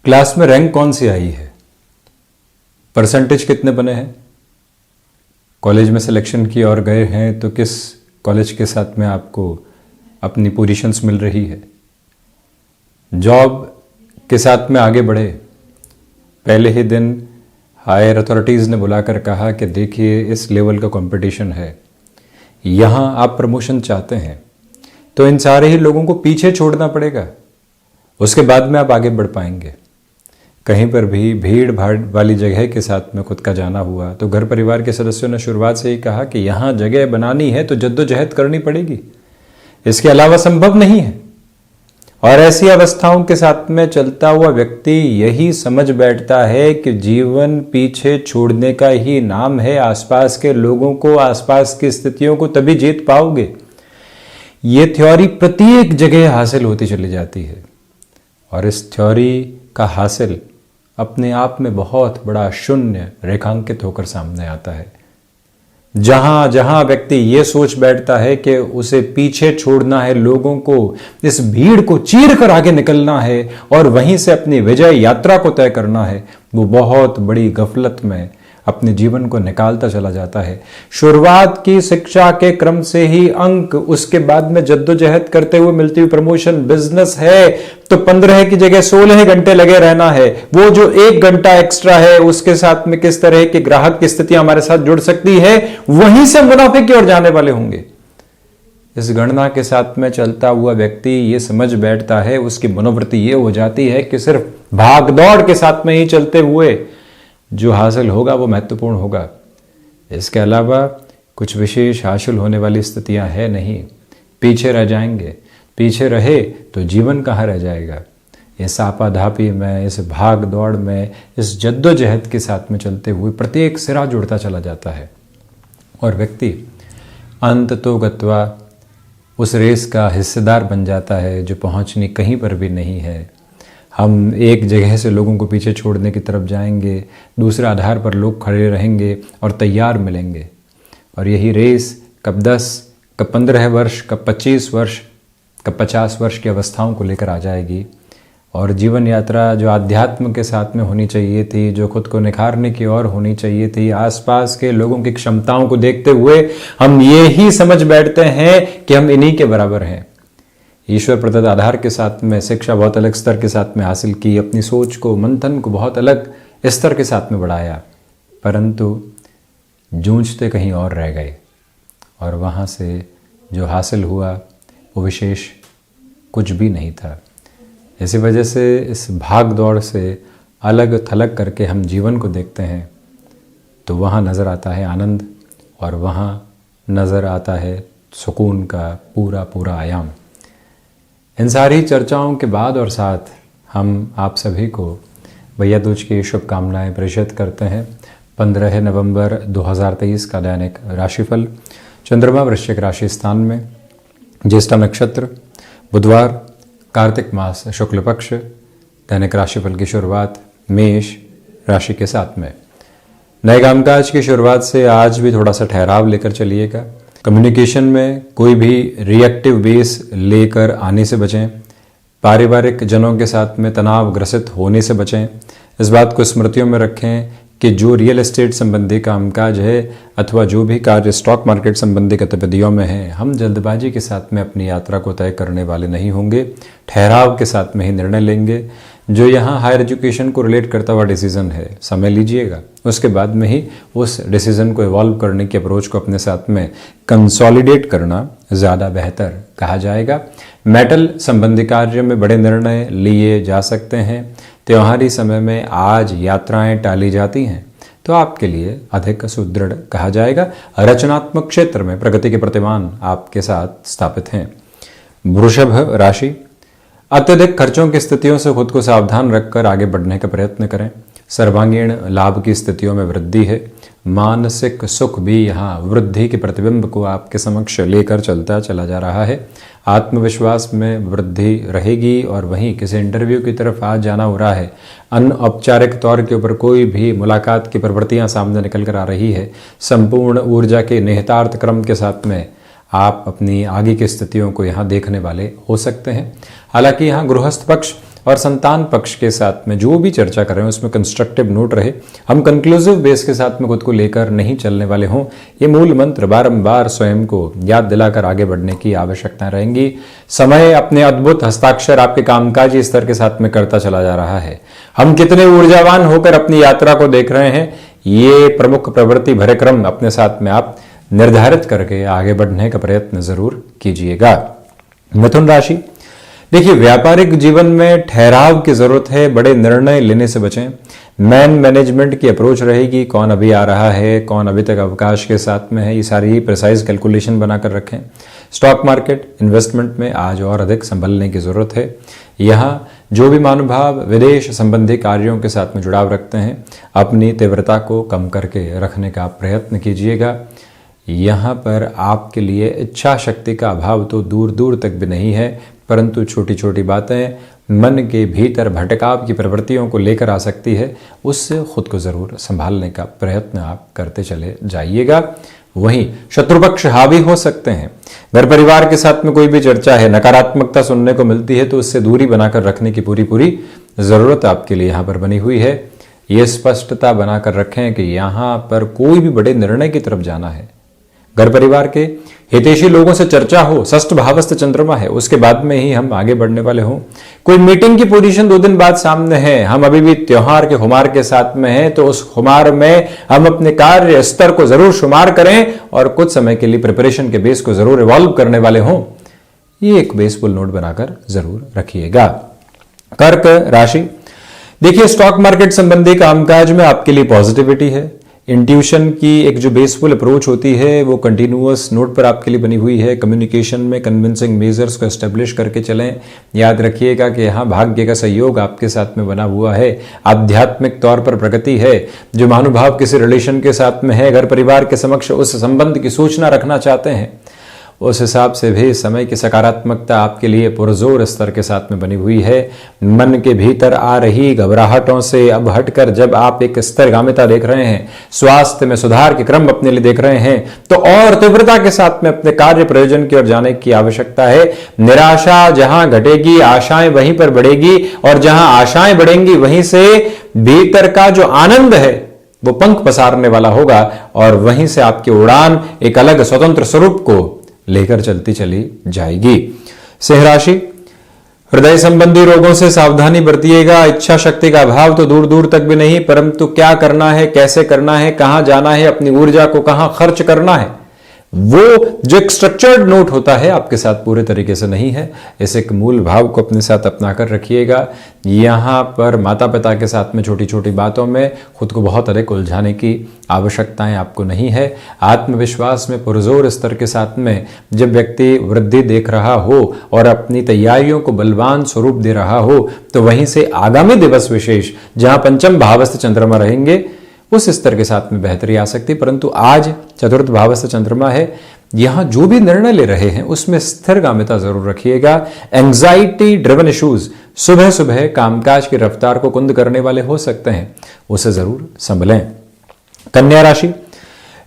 Class में rank कौन सी आई है, परसेंटेज कितने बने हैं, कॉलेज में सिलेक्शन की और गए हैं तो किस कॉलेज के साथ में आपको अपनी पोजीशंस मिल रही है, जॉब के साथ में आगे बढ़े। पहले ही दिन हायर अथॉरिटीज़ ने बुलाकर कहा कि देखिए इस लेवल का कंपटीशन है, यहाँ आप प्रमोशन चाहते हैं तो इन सारे ही लोगों को पीछे छोड़ना पड़ेगा, उसके बाद में आप आगे बढ़ पाएंगे। कहीं पर भी भीड़ भाड़ वाली जगह के साथ में खुद का जाना हुआ तो घर परिवार के सदस्यों ने शुरुआत से ही कहा कि यहाँ जगह बनानी है तो जद्दोजहद करनी पड़ेगी, इसके अलावा संभव नहीं है। और ऐसी अवस्थाओं के साथ में चलता हुआ व्यक्ति यही समझ बैठता है कि जीवन पीछे छोड़ने का ही नाम है। आसपास के लोगों को, आसपास की स्थितियों को तभी जीत पाओगे। ये थ्योरी प्रत्येक जगह हासिल होती चली जाती है और इस थ्योरी का हासिल अपने आप में बहुत बड़ा शून्य रेखांकित होकर सामने आता है। जहां जहां व्यक्ति ये सोच बैठता है कि उसे पीछे छोड़ना है, लोगों को, इस भीड़ को चीर कर आगे निकलना है और वहीं से अपनी विजय यात्रा को तय करना है, वो बहुत बड़ी गफलत में अपने जीवन को निकालता चला जाता है। शुरुआत की शिक्षा के क्रम से ही अंक, उसके बाद में जद्दोजहद करते हुए मिलती हुई प्रमोशन, बिजनेस है तो 15 की जगह 16 घंटे लगे रहना है। वो जो 1 घंटा एक्स्ट्रा है उसके साथ में किस तरह की ग्राहक की स्थिति हमारे साथ जुड़ सकती है, वहीं से मुनाफे की ओर जाने वाले होंगे। इस गणना के साथ में चलता हुआ व्यक्ति ये समझ बैठता है, उसकी मनोवृत्ति ये हो जाती है कि सिर्फ भागदौड़ के साथ में ही चलते हुए जो हासिल होगा वो महत्वपूर्ण होगा, इसके अलावा कुछ विशेष हासिल होने वाली स्थितियां है नहीं। पीछे रह जाएंगे, पीछे रहे तो जीवन कहाँ रह जाएगा। इस आपाधापी में, इस भाग दौड़ में, इस जद्दोजहद के साथ में चलते हुए प्रत्येक सिरा जुड़ता चला जाता है और व्यक्ति अंत तो गत्वा उस रेस का हिस्सेदार बन जाता है जो पहुंचनी कहीं पर भी नहीं है। हम एक जगह से लोगों को पीछे छोड़ने की तरफ जाएंगे, दूसरे आधार पर लोग खड़े रहेंगे और तैयार मिलेंगे और यही रेस कब 10, कब 15 वर्ष, कब 25 वर्ष, कब 50 वर्ष की अवस्थाओं को लेकर आ जाएगी। और जीवन यात्रा जो अध्यात्म के साथ में होनी चाहिए थी, जो खुद को निखारने की ओर होनी चाहिए थी, आसपास के लोगों की क्षमताओं को देखते हुए हम ये ही समझ बैठते हैं कि हम इन्हीं के बराबर हैं। ईश्वर प्रदत्त आधार के साथ में शिक्षा बहुत अलग स्तर के साथ में हासिल की, अपनी सोच को, मंथन को बहुत अलग स्तर के साथ में बढ़ाया, परंतु जूझते कहीं और रह गए और वहाँ से जो हासिल हुआ वो विशेष कुछ भी नहीं था। इसी वजह से इस भाग दौड़ से अलग थलग करके हम जीवन को देखते हैं तो वहाँ नज़र आता है आनंद और वहाँ नज़र आता है सुकून का पूरा पूरा आयाम। इन सारी चर्चाओं के बाद और साथ हम आप सभी को भैया दूज की शुभकामनाएं प्रेषित करते हैं। 15 नवंबर 2023 का दैनिक राशिफल। चंद्रमा वृश्चिक राशि स्थान में, ज्येष्ठा नक्षत्र, बुधवार, कार्तिक मास शुक्ल पक्ष। दैनिक राशिफल की शुरुआत मेष राशि के साथ में। नए कामकाज की शुरुआत से आज भी थोड़ा सा ठहराव लेकर चलिएगा। कम्युनिकेशन में कोई भी रिएक्टिव बेस लेकर आने से बचें। पारिवारिक जनों के साथ में तनाव ग्रसित होने से बचें। इस बात को स्मृतियों में रखें कि जो रियल एस्टेट संबंधी कामकाज है अथवा जो भी कार्य स्टॉक मार्केट संबंधी गतिविधियों में है, हम जल्दबाजी के साथ में अपनी यात्रा को तय करने वाले नहीं होंगे। ठहराव के साथ में ही निर्णय लेंगे। जो यहाँ हायर एजुकेशन को रिलेट करता हुआ डिसीजन है, समय लीजिएगा, उसके बाद में ही उस डिसीजन को इवॉल्व करने की अप्रोच को अपने साथ में कंसोलिडेट करना ज़्यादा बेहतर कहा जाएगा। मेटल संबंधी कार्य में बड़े निर्णय लिए जा सकते हैं। त्योहारी समय में आज यात्राएं टाली जाती हैं तो आपके लिए अधिक सुदृढ़ कहा जाएगा। रचनात्मक क्षेत्र में प्रगति के प्रतिमान आपके साथ स्थापित हैं। वृषभ राशि। अत्यधिक खर्चों की स्थितियों से खुद को सावधान रखकर आगे बढ़ने का प्रयत्न करें। सर्वांगीण लाभ की स्थितियों में वृद्धि है। मानसिक सुख भी यहाँ वृद्धि के प्रतिबिंब को आपके समक्ष लेकर चलता चला जा रहा है। आत्मविश्वास में वृद्धि रहेगी और वहीं किसी इंटरव्यू की तरफ आज जाना हो रहा है। अनौपचारिक तौर के ऊपर कोई भी मुलाकात की प्रवृत्तियां सामने निकल कर आ रही है। संपूर्ण ऊर्जा के निहितार्थ क्रम के साथ में आप अपनी आगे की स्थितियों को यहाँ देखने वाले हो सकते हैं। हालांकि यहाँ गृहस्थ पक्ष और संतान पक्ष के साथ में जो भी चर्चा कर रहे हैं उसमें कंस्ट्रक्टिव नोट रहे, हम कंक्लूसिव बेस के साथ में खुद को लेकर नहीं चलने वाले हों, ये मूल मंत्र बारंबार स्वयं को याद दिलाकर आगे बढ़ने की आवश्यकता रहेंगी। समय अपने अद्भुत हस्ताक्षर आपके कामकाजी स्तर के साथ में करता चला जा रहा है। हम कितने ऊर्जावान होकर अपनी यात्रा को देख रहे हैं, ये प्रमुख प्रवृत्ति भरे क्रम अपने साथ में आप निर्धारित करके आगे बढ़ने का प्रयत्न जरूर कीजिएगा। मिथुन राशि, देखिए व्यापारिक जीवन में ठहराव की जरूरत है, बड़े निर्णय लेने से बचें। मैन मैनेजमेंट की अप्रोच रहेगी, कौन अभी आ रहा है, कौन अभी तक अवकाश के साथ में है, ये सारी प्रिसाइज कैलकुलेशन बनाकर रखें। स्टॉक मार्केट इन्वेस्टमेंट में आज और अधिक संभलने की जरूरत है। यहाँ जो भी महानुभाव विदेश संबंधी कार्यों के साथ में जुड़ाव रखते हैं, अपनी तीव्रता को कम करके रखने का प्रयत्न कीजिएगा। यहाँ पर आपके लिए इच्छा शक्ति का अभाव तो दूर दूर तक भी नहीं है, परंतु छोटी छोटी बातें मन के भीतर भटकाव की प्रवृत्तियों को लेकर आ सकती है, उससे खुद को जरूर संभालने का प्रयत्न आप करते चले जाइएगा। वहीं शत्रुपक्ष हावी हो सकते हैं। घर परिवार के साथ में कोई भी चर्चा है, नकारात्मकता सुनने को मिलती है, तो उससे दूरी बनाकर रखने की पूरी पूरी जरूरत आपके लिए यहाँ पर बनी हुई है। ये स्पष्टता बनाकर रखें कि यहाँ पर कोई भी बड़े निर्णय की तरफ जाना है, घर परिवार के हितैषी लोगों से चर्चा हो, षष्ठ भावस्थ चंद्रमा है, उसके बाद में ही हम आगे बढ़ने वाले हों। कोई मीटिंग की पोजीशन 2 दिन बाद सामने है, हम अभी भी त्योहार के खुमार के साथ में हैं, तो उस खुमार में हम अपने कार्य स्तर को जरूर शुमार करें और कुछ समय के लिए प्रिपरेशन के बेस को जरूर इवॉल्व करने वाले हों। ये एक बेसफुल नोट बनाकर जरूर रखिएगा। कर्क राशि, देखिए स्टॉक मार्केट संबंधी कामकाज में आपके लिए पॉजिटिविटी है। इंट्यूशन की एक जो बेसफुल अप्रोच होती है वो कंटिन्यूअस नोट पर आपके लिए बनी हुई है। कम्युनिकेशन में कन्विंसिंग मेजर्स को एस्टेब्लिश करके चलें। याद रखिएगा कि यहाँ भाग्य का सहयोग आपके साथ में बना हुआ है। आध्यात्मिक तौर पर प्रगति है। जो महानुभाव किसी रिलेशन के साथ में है, घर परिवार के समक्ष उस संबंध की सूचना रखना चाहते हैं, उस हिसाब से भी समय की सकारात्मकता आपके लिए पुरजोर स्तर के साथ में बनी हुई है। मन के भीतर आ रही घबराहटों से अब हटकर जब आप एक स्थिरगामिता देख रहे हैं, स्वास्थ्य में सुधार के क्रम अपने लिए देख रहे हैं, तो और तीव्रता के साथ में अपने कार्य प्रयोजन की ओर जाने की आवश्यकता है। निराशा जहां घटेगी, आशाएं वहीं पर बढ़ेगी, और जहां आशाएं बढ़ेंगी वहीं से भीतर का जो आनंद है वो पंख पसारने वाला होगा, और वहीं से आपकी उड़ान एक अलग स्वतंत्र स्वरूप को लेकर चलती चली जाएगी। सिंह राशि, हृदय संबंधी रोगों से सावधानी बरतिएगा। इच्छा शक्ति का अभाव तो दूर दूर तक भी नहीं, परंतु क्या करना है, कैसे करना है, कहां जाना है, अपनी ऊर्जा को कहां खर्च करना है, वो जो एक स्ट्रक्चर्ड नोट होता है आपके साथ पूरे तरीके से नहीं है। इस एक मूल भाव को अपने साथ अपनाकर रखिएगा। यहां पर माता पिता के साथ में छोटी छोटी बातों में खुद को बहुत अधिक उलझाने की आवश्यकताएं आपको नहीं है। आत्मविश्वास में पुरजोर स्तर के साथ में जब व्यक्ति वृद्धि देख रहा हो और अपनी तैयारियों को बलवान स्वरूप दे रहा हो, तो वहीं से आगामी दिवस विशेष जहां पंचम भावस्थ चंद्रमा रहेंगे, उस स्तर के साथ में बेहतरी आ सकती। परंतु आज चतुर्थ भावस्थ चंद्रमा है, यहां जो भी निर्णय ले रहे हैं उसमें स्थिरगामिता जरूर रखिएगा। एंजाइटी ड्रिवन इश्यूज सुबह सुबह कामकाज की रफ्तार को कुंद करने वाले हो सकते हैं, उसे जरूर संभलें। कन्या राशि,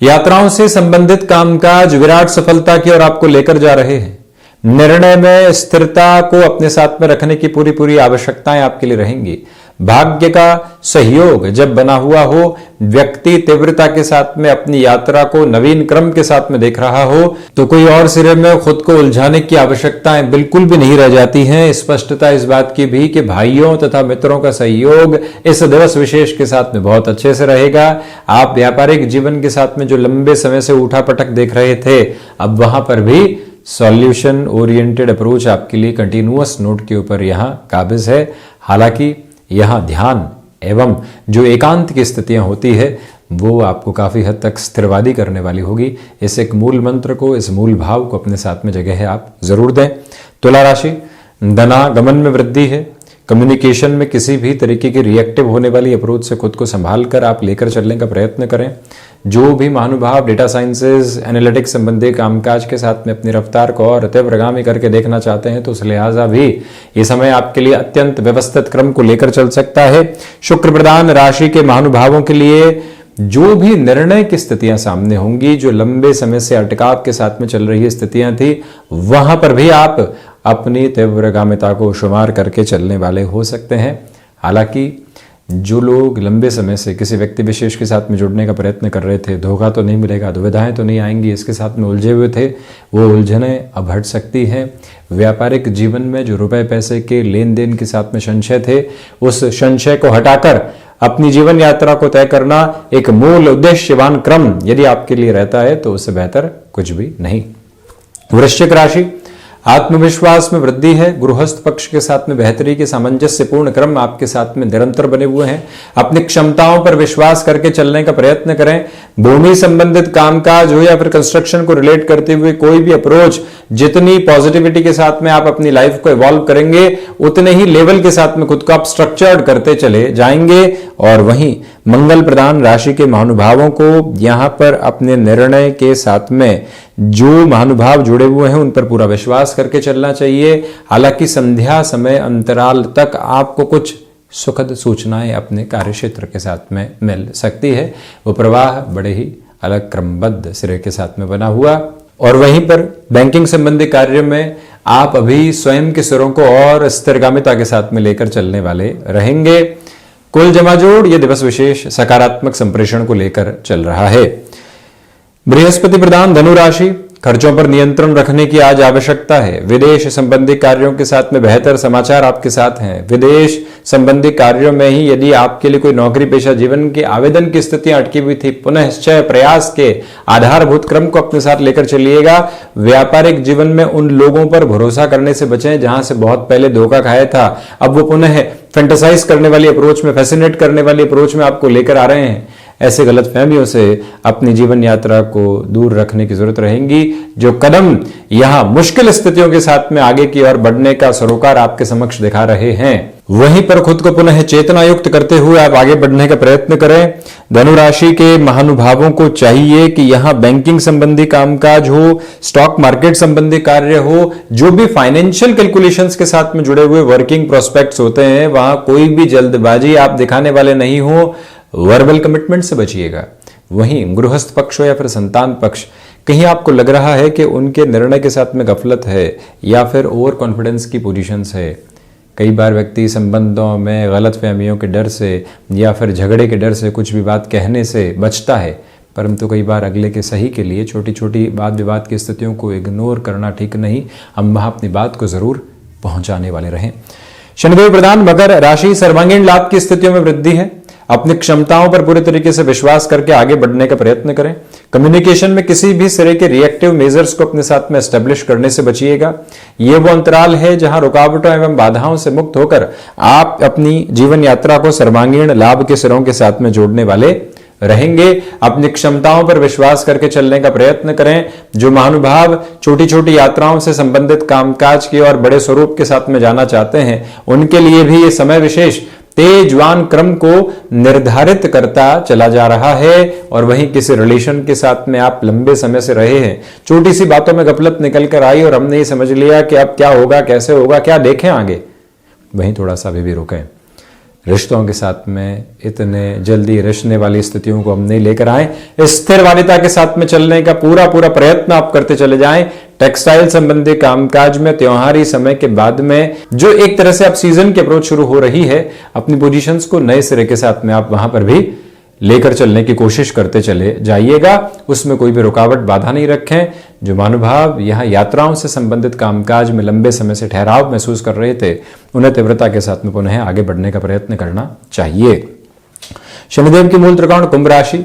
यात्राओं से संबंधित कामकाज विराट सफलता की ओर आपको लेकर जा रहे हैं। निर्णय में स्थिरता को अपने साथ में रखने की पूरी पूरी आवश्यकताएं आपके लिए रहेंगी। भाग्य का सहयोग जब बना हुआ हो, व्यक्ति तीव्रता के साथ में अपनी यात्रा को नवीन क्रम के साथ में देख रहा हो, तो कोई और सिरे में खुद को उलझाने की आवश्यकताएं बिल्कुल भी नहीं रह जाती हैं। स्पष्टता इस बात की भी कि भाइयों तथा मित्रों का सहयोग इस दिवस विशेष के साथ में बहुत अच्छे से रहेगा। आप व्यापारिक जीवन के साथ में जो लंबे समय से उठापटक देख रहे थे, अब वहां पर भी सॉल्यूशन ओरिएंटेड अप्रोच आपके लिए कंटिन्यूअस नोट के ऊपर यहां काबिज है। हालांकि यहां ध्यान एवं जो एकांत की स्थितियां होती है वो आपको काफी हद तक स्थिरवादी करने वाली होगी। इस एक मूल मंत्र को, इस मूल भाव को अपने साथ में जगह है आप जरूर दें। तुला राशि, धनागमन में वृद्धि है। कम्युनिकेशन में किसी भी तरीके की रिएक्टिव होने वाली अप्रोच से खुद को संभाल कर आप लेकर चलने का प्रयत्न करें। जो भी महानुभाव डेटा साइंसेज एनालिटिक्स संबंधी कामकाज के साथ में अपनी रफ्तार को और तीव्रगामी करके देखना चाहते हैं, तो उस लिहाजा भी ये समय आपके लिए अत्यंत व्यवस्थित क्रम को लेकर चल सकता है। शुक्र प्रधान राशि के महानुभावों के लिए जो भी निर्णय की स्थितियां सामने होंगी, जो लंबे समय से अटकाव के साथ में चल रही स्थितियां थी, वहां पर भी आप अपनी तीव्रगामिता को शुमार करके चलने वाले हो सकते हैं। हालांकि जो लोग लंबे समय से किसी व्यक्ति विशेष के साथ में जुड़ने का प्रयत्न कर रहे थे, धोखा तो नहीं मिलेगा, दुविधाएं तो नहीं आएंगी, इसके साथ में उलझे हुए थे, वो उलझनें अब हट सकती हैं। व्यापारिक जीवन में जो रुपए पैसे के लेन देन के साथ में संशय थे, उस संशय को हटाकर अपनी जीवन यात्रा को तय करना एक मूल उद्देश्यवान क्रम यदि आपके लिए रहता है तो उससे बेहतर कुछ भी नहीं। वृश्चिक राशि, आत्मविश्वास में वृद्धि है। गृहस्थ पक्ष के साथ में बेहतरी के सामंजस्यपूर्ण क्रम आपके साथ में निरंतर बने हुए हैं। अपनी क्षमताओं पर विश्वास करके चलने का प्रयत्न करें। भूमि संबंधित कामकाज हो या फिर कंस्ट्रक्शन को रिलेट करते हुए कोई भी अप्रोच, जितनी पॉजिटिविटी के साथ में आप अपनी लाइफ को इवॉल्व करेंगे, उतने ही लेवल के साथ में खुद को आप स्ट्रक्चर्ड करते चले जाएंगे। और वहीं मंगल प्रधान राशि के महानुभावों को यहां पर अपने निर्णय के साथ में जो महानुभाव जुड़े हुए हैं उन पर पूरा विश्वास करके चलना चाहिए। हालांकि संध्या समय अंतराल तक आपको कुछ सुखद सूचनाएं अपने कार्यक्षेत्र के साथ में मिल सकती है। वो प्रवाह बड़े ही अलग क्रमबद्ध सिरे के साथ में बना हुआ। और वहीं पर बैंकिंग संबंधी कार्य में आप अभी स्वयं के सिरों को और स्थिरगामिता के साथ में लेकर चलने वाले रहेंगे। कुल जमाजोड़ ये दिवस विशेष सकारात्मक संप्रेषण को लेकर चल रहा है। बृहस्पति प्रधान धनु राशि, खर्चों पर नियंत्रण रखने की आज आवश्यकता है। विदेश संबंधी कार्यों के साथ में बेहतर समाचार आपके साथ हैं। विदेश संबंधी कार्यों में ही यदि आपके लिए कोई नौकरी पेशा जीवन के आवेदन की स्थितियां अटकी हुई थी, पुनश्चय प्रयास के आधारभूत क्रम को अपने साथ लेकर चलिएगा। व्यापारिक जीवन में उन लोगों पर भरोसा करने से बचें जहां से बहुत पहले धोखा खाया था, अब वो पुनः फैंटेसाइज करने वाली अप्रोच में, फैसिनेट करने वाली अप्रोच में आपको लेकर आ रहे हैं। ऐसे गलत फहमियों से अपनी जीवन यात्रा को दूर रखने की जरूरत रहेगी। जो कदम यहां मुश्किल स्थितियों के साथ में आगे की ओर बढ़ने का सरोकार आपके समक्ष दिखा रहे हैं, वहीं पर खुद को पुनः चेतना युक्त करते हुए आप आगे बढ़ने का प्रयत्न करें। धनुराशि के महानुभावों को चाहिए कि यहां बैंकिंग संबंधी कामकाज हो, स्टॉक मार्केट संबंधी कार्य हो, जो भी फाइनेंशियल कैलकुलेशंस के साथ में जुड़े हुए वर्किंग प्रोस्पेक्ट्स होते हैं, वहां कोई भी जल्दबाजी आप दिखाने वाले नहीं हो। वर्बल कमिटमेंट से बचिएगा। वहीं गृहस्थ पक्ष हो या फिर संतान पक्ष, कहीं आपको लग रहा है कि उनके निर्णय के साथ में गफलत है या फिर ओवर कॉन्फिडेंस की पोजीशंस है। कई बार व्यक्ति संबंधों में गलत फहमियों के डर से या फिर झगड़े के डर से कुछ भी बात कहने से बचता है, परंतु कई बार अगले के सही के लिए छोटी छोटी वाद विवाद की स्थितियों को इग्नोर करना ठीक नहीं। हम वहां अपनी बात को जरूर पहुंचाने वाले रहें। शनिदेव प्रधान मकर राशि, सर्वांगीण लाभ की स्थितियों में वृद्धि है। अपनी क्षमताओं पर पूरे तरीके से विश्वास करके आगे बढ़ने का प्रयत्न करें। कम्युनिकेशन में किसी भी तरह के रिएक्टिव मेजर्स को अपने साथ में एस्टेब्लिश करने से बचिएगा। यह वो अंतराल है जहां रुकावटों एवं बाधाओं से मुक्त होकर आप अपनी जीवन यात्रा को सर्वांगीण लाभ के सिरों के साथ में जोड़ने वाले रहेंगे। अपनी क्षमताओं पर विश्वास करके चलने का प्रयत्न करें। जो महानुभाव छोटी छोटी यात्राओं से संबंधित कामकाज की और बड़े स्वरूप के साथ में जाना चाहते हैं, उनके लिए भी ये समय विशेष तेजवान क्रम को निर्धारित करता चला जा रहा है। और वहीं किसी रिलेशन के साथ में आप लंबे समय से रहे हैं, छोटी सी बातों में गफलत निकल कर आई और हमने ये समझ लिया कि अब क्या होगा, कैसे होगा, क्या देखें आगे, वहीं थोड़ा सा अभी भी रुकें। रिश्तों के साथ में इतने जल्दी रिश्ते वाली स्थितियों को हम नहीं लेकर आए। स्थिर वालिता के साथ में चलने का पूरा प्रयत्न आप करते चले जाएं। टेक्सटाइल संबंधी कामकाज में त्योहारी समय के बाद में जो एक तरह से अब सीजन की अप्रोच शुरू हो रही है, अपनी पोजीशंस को नए सिरे के साथ में आप वहां पर भी लेकर चलने की कोशिश करते चले जाइएगा। उसमें कोई भी रुकावट बाधा नहीं रखें। जो महानुभाव यहां यात्राओं से संबंधित कामकाज में लंबे समय से ठहराव महसूस कर रहे थे, उन्हें तीव्रता के साथ में पुनः आगे बढ़ने का प्रयत्न करना चाहिए। शनिदेव की मूल त्रिकोण कुंभ राशि,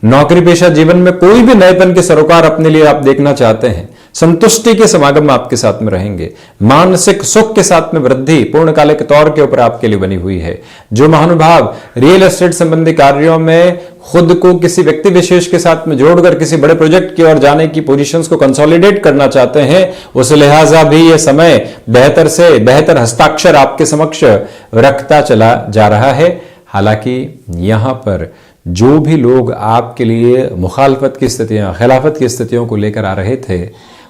नौकरी पेशा जीवन में कोई भी नएपन के सरोकार अपने लिए आप देखना चाहते हैं, संतुष्टि के समागम आपके साथ में रहेंगे। मानसिक सुख के साथ में वृद्धि पूर्णकालिक तौर के ऊपर आपके लिए बनी हुई है। जो महानुभाव रियल एस्टेट संबंधी कार्यों में खुद को किसी व्यक्ति विशेष के साथ में जोड़कर किसी बड़े प्रोजेक्ट की ओर जाने की पोजीशंस को कंसोलिडेट करना चाहते हैं, उस लिहाजा भी यह समय बेहतर से बेहतर हस्ताक्षर आपके समक्ष रखता चला जा रहा है। हालांकि यहां पर जो भी लोग आपके लिए मुखालफत की स्थितियां, खिलाफत की स्थितियों को लेकर आ रहे थे,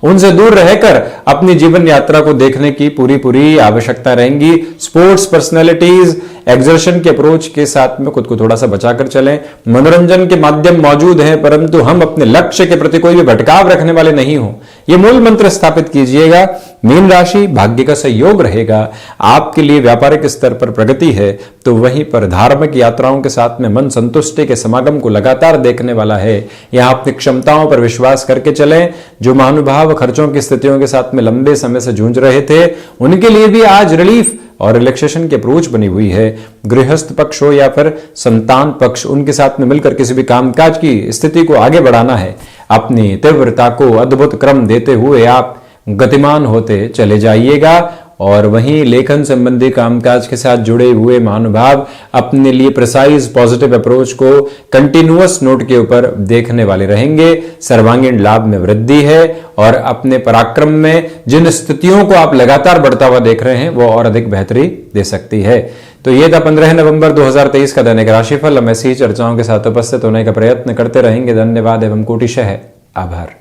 उनसे दूर रहकर अपनी जीवन यात्रा को देखने की पूरी आवश्यकता रहेंगी। स्पोर्ट्स पर्सनैलिटीज, एग्जर्शन के अप्रोच के साथ में खुद को थोड़ा सा बचाकर चलें। मनोरंजन के माध्यम मौजूद हैं, परंतु हम अपने लक्ष्य के प्रति कोई भी भटकाव रखने वाले नहीं हो, यह मूल मंत्र स्थापित कीजिएगा। मीन राशि, भाग्य का सहयोग रहेगा। आपके लिए व्यापारिक स्तर पर प्रगति है, तो वहीं पर धार्मिक यात्राओं के साथ में मन संतुष्टि के समागम को लगातार देखने वाला है। यहां अपनी क्षमताओं पर विश्वास करके चलें। जो महानुभाव खर्चों की स्थितियों के साथ में लंबे समय से जूझ रहे थे, उनके लिए भी आज रिलीफ और रिलैक्सेशन की अप्रोच बनी हुई है। गृहस्थ पक्ष हो या फिर संतान पक्ष, उनके साथ में मिलकर किसी भी कामकाज की स्थिति को आगे बढ़ाना है। अपनी तीव्रता को अद्भुत क्रम देते हुए आप गतिमान होते चले जाइएगा। और वहीं लेखन संबंधी कामकाज के साथ जुड़े हुए महानुभाव अपने लिए प्रिसाइज पॉजिटिव अप्रोच को कंटिन्यूअस नोट के ऊपर देखने वाले रहेंगे। सर्वांगीण लाभ में वृद्धि है और अपने पराक्रम में जिन स्थितियों को आप लगातार बढ़ता हुआ देख रहे हैं, वो और अधिक बेहतरी दे सकती है। तो ये था 15 नवंबर 2023 का दैनिक राशिफल। हम ऐसी चर्चाओं के साथ उपस्थित होने का प्रयत्न करते रहेंगे। धन्यवाद एवं कोटिशः आभार।